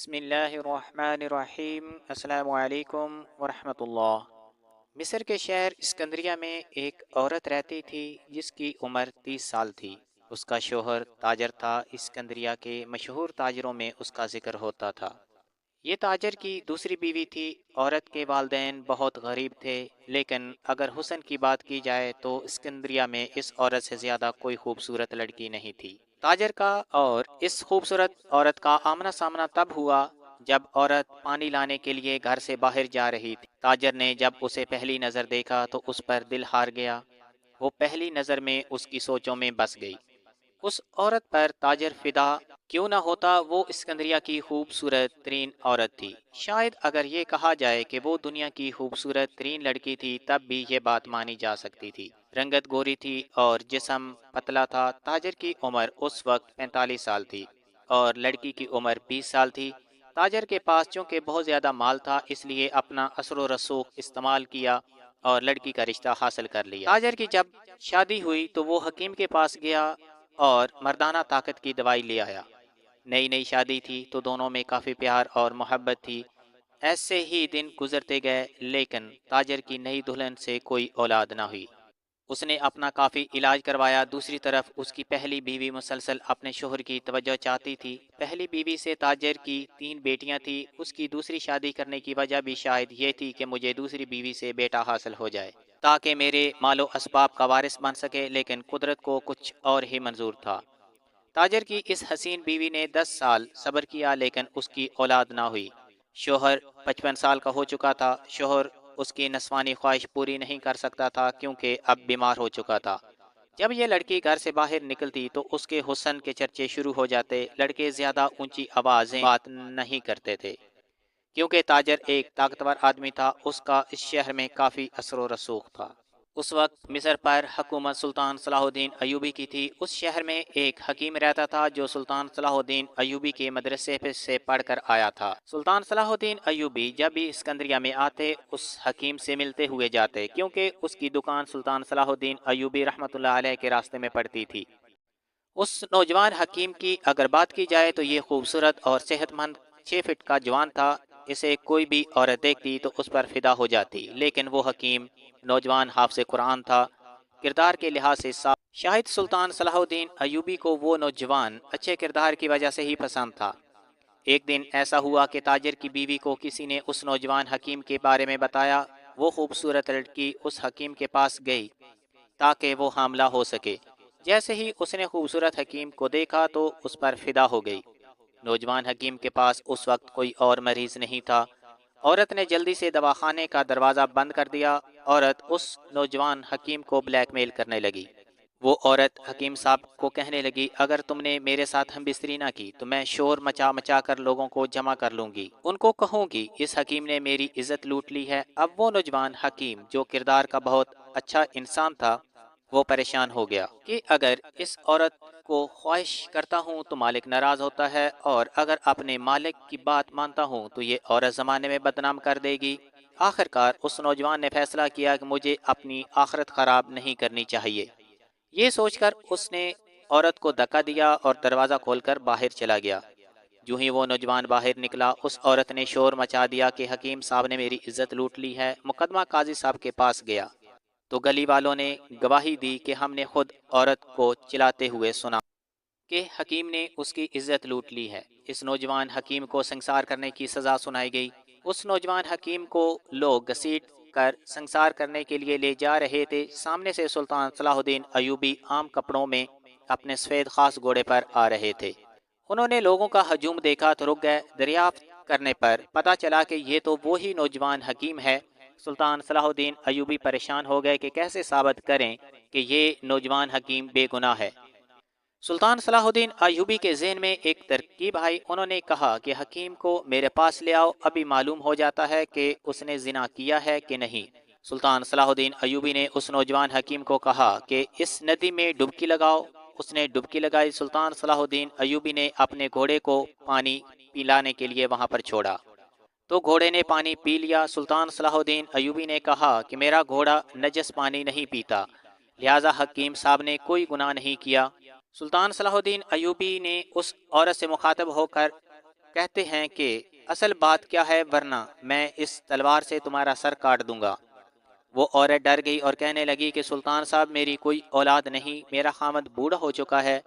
بسم اللہ الرحمن الرحیم۔ السلام علیکم ورحمۃ اللہ۔ مصر کے شہر اسکندریہ میں ایک عورت رہتی تھی جس کی عمر 30 سال تھی۔ اس کا شوہر تاجر تھا۔ اسکندریہ کے مشہور تاجروں میں اس کا ذکر ہوتا تھا۔ یہ تاجر کی دوسری بیوی تھی۔ عورت کے والدین بہت غریب تھے، لیکن اگر حسن کی بات کی جائے تو اسکندریہ میں اس عورت سے زیادہ کوئی خوبصورت لڑکی نہیں تھی۔ تاجر کا اور اس خوبصورت عورت کا آمنا سامنا تب ہوا جب عورت پانی لانے کے لیے گھر سے باہر جا رہی تھی۔ تاجر نے جب اسے پہلی نظر دیکھا تو اس پر دل ہار گیا۔ وہ پہلی نظر میں اس کی سوچوں میں بس گئی۔ اس عورت پر تاجر فدا کیوں نہ ہوتا، وہ اسکندریہ کی خوبصورت ترین عورت تھی۔ شاید اگر یہ کہا جائے کہ وہ دنیا کی خوبصورت ترین لڑکی تھی تب بھی یہ بات مانی جا سکتی تھی۔ رنگت گوری تھی اور جسم پتلا تھا۔ تاجر کی عمر اس وقت 45 سال تھی اور لڑکی کی عمر 20 سال تھی۔ تاجر کے پاس چونکہ بہت زیادہ مال تھا، اس لیے اپنا اثر و رسوخ استعمال کیا اور لڑکی کا رشتہ حاصل کر لیا۔ تاجر کی جب شادی ہوئی تو وہ حکیم کے پاس گیا اور مردانہ طاقت کی دوائی لے آیا۔ نئی نئی شادی تھی تو دونوں میں کافی پیار اور محبت تھی۔ ایسے ہی دن گزرتے گئے، لیکن تاجر کی نئی دلہن سے کوئی اولاد نہ ہوئی۔ اس نے اپنا کافی علاج کروایا۔ دوسری طرف اس کی پہلی بیوی مسلسل اپنے شوہر کی توجہ چاہتی تھی۔ پہلی بیوی سے تاجر کی 3 بیٹیاں تھیں۔ اس کی دوسری شادی کرنے کی وجہ بھی شاید یہ تھی کہ مجھے دوسری بیوی سے بیٹا حاصل ہو جائے تاکہ میرے مال و اسباب کا وارث بن سکے، لیکن قدرت کو کچھ اور ہی منظور تھا۔ تاجر کی اس حسین بیوی نے 10 سال صبر کیا، لیکن اس کی اولاد نہ ہوئی۔ شوہر 55 سال کا ہو چکا تھا۔ شوہر اس کی نسوانی خواہش پوری نہیں کر سکتا تھا کیونکہ اب بیمار ہو چکا تھا۔ جب یہ لڑکی گھر سے باہر نکلتی تو اس کے حسن کے چرچے شروع ہو جاتے۔ لڑکے زیادہ اونچی آوازیں بات نہیں کرتے تھے کیونکہ تاجر ایک طاقتور آدمی تھا۔ اس کا اس شہر میں کافی اثر و رسوخ تھا۔ اس وقت مصر پر حکومت سلطان صلاح الدین ایوبی کی تھی۔ اس شہر میں ایک حکیم رہتا تھا جو سلطان صلاح الدین ایوبی کے مدرسے سے پڑھ کر آیا تھا۔ سلطان صلاح الدین ایوبی جب بھی اسکندریہ میں آتے اس حکیم سے ملتے ہوئے جاتے، کیونکہ اس کی دکان سلطان صلاح الدین ایوبی رحمۃ اللہ علیہ کے راستے میں پڑتی تھی۔ اس نوجوان حکیم کی اگر بات کی جائے تو یہ خوبصورت اور صحت مند 6 فٹ کا جوان تھا۔ اسے کوئی بھی عورت دیکھتی تو اس پر فدا ہو جاتی، لیکن وہ حکیم نوجوان حافظ قرآن تھا، کردار کے لحاظ سے صاف۔ شاید سلطان صلاح الدین ایوبی کو وہ نوجوان اچھے کردار کی وجہ سے ہی پسند تھا۔ ایک دن ایسا ہوا کہ تاجر کی بیوی کو کسی نے اس نوجوان حکیم کے بارے میں بتایا۔ وہ خوبصورت لڑکی اس حکیم کے پاس گئی تاکہ وہ حاملہ ہو سکے۔ جیسے ہی اس نے خوبصورت حکیم کو دیکھا تو اس پر فدا ہو گئی۔ نوجوان حکیم کے پاس اس وقت کوئی اور مریض نہیں تھا۔ عورت نے جلدی سے دواخانے کا دروازہ بند کر دیا۔ عورت اس نوجوان حکیم کو بلیک میل کرنے لگی۔ وہ عورت حکیم صاحب کو کہنے لگی، اگر تم نے میرے ساتھ ہم بستری نہ کی تو میں شور مچا مچا کر لوگوں کو جمع کر لوں گی، ان کو کہوں گی اس حکیم نے میری عزت لوٹ لی ہے۔ اب وہ نوجوان حکیم جو کردار کا بہت اچھا انسان تھا، وہ پریشان ہو گیا کہ اگر اس عورت کو خواہش کرتا ہوں تو مالک ناراض ہوتا ہے، اور اگر اپنے مالک کی بات مانتا ہوں تو یہ عورت زمانے میں بدنام کر دے گی۔ آخر کار اس نوجوان نے فیصلہ کیا کہ مجھے اپنی آخرت خراب نہیں کرنی چاہیے۔ یہ سوچ کر اس نے عورت کو دھکا دیا اور دروازہ کھول کر باہر چلا گیا۔ جو ہی وہ نوجوان باہر نکلا، اس عورت نے شور مچا دیا کہ حکیم صاحب نے میری عزت لوٹ لی ہے۔ مقدمہ قاضی صاحب کے پاس گیا تو گلی والوں نے گواہی دی کہ ہم نے خود عورت کو چلاتے ہوئے سنا کہ حکیم نے اس کی عزت لوٹ لی ہے۔ اس نوجوان حکیم کو سنسار کرنے کی سزا سنائی گئی۔ اس نوجوان حکیم کو لوگ گھسیٹ کر سنسار کرنے کے لیے لے جا رہے تھے۔ سامنے سے سلطان صلاح الدین ایوبی عام کپڑوں میں اپنے سفید خاص گھوڑے پر آ رہے تھے۔ انہوں نے لوگوں کا ہجوم دیکھا تو رک گئے۔ دریافت کرنے پر پتہ چلا کہ یہ تو وہی نوجوان حکیم ہے۔ سلطان صلاح الدین ایوبی پریشان ہو گئے کہ کیسے ثابت کریں کہ یہ نوجوان حکیم بے گناہ ہے۔ سلطان صلاح الدین ایوبی کے ذہن میں ایک ترکیب آئی۔ انہوں نے کہا کہ حکیم کو میرے پاس لے آؤ، ابھی معلوم ہو جاتا ہے کہ اس نے زنا کیا ہے کہ نہیں۔ سلطان صلاح الدین ایوبی نے اس نوجوان حکیم کو کہا کہ اس ندی میں ڈبکی لگاؤ۔ اس نے ڈبکی لگائی۔ سلطان صلاح الدین ایوبی نے اپنے گھوڑے کو پانی پلانے کے لیے وہاں پر چھوڑا تو گھوڑے نے پانی پی لیا۔ سلطان صلاح الدین ایوبی نے کہا کہ میرا گھوڑا نجس پانی نہیں پیتا، لہٰذا حکیم صاحب نے کوئی گناہ نہیں کیا۔ سلطان صلاح الدین ایوبی نے اس عورت سے مخاطب ہو کر کہتے ہیں کہ اصل بات کیا ہے، ورنہ میں اس تلوار سے تمہارا سر کاٹ دوں گا۔ وہ عورت ڈر گئی اور کہنے لگی کہ سلطان صاحب، میری کوئی اولاد نہیں، میرا خامد بوڑھا ہو چکا ہے،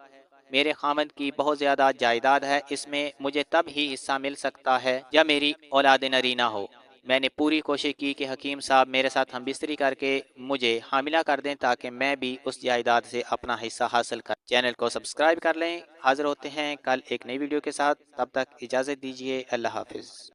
میرے خامد کی بہت زیادہ جائیداد ہے، اس میں مجھے تب ہی حصہ مل سکتا ہے جب میری اولاد نرینہ ہو۔ میں نے پوری کوشش کی کہ حکیم صاحب میرے ساتھ ہم بستری کر کے مجھے حاملہ کر دیں تاکہ میں بھی اس جائیداد سے اپنا حصہ حاصل کر۔ چینل کو سبسکرائب کر لیں۔ حاضر ہوتے ہیں کل ایک نئی ویڈیو کے ساتھ، تب تک اجازت دیجیے، اللہ حافظ۔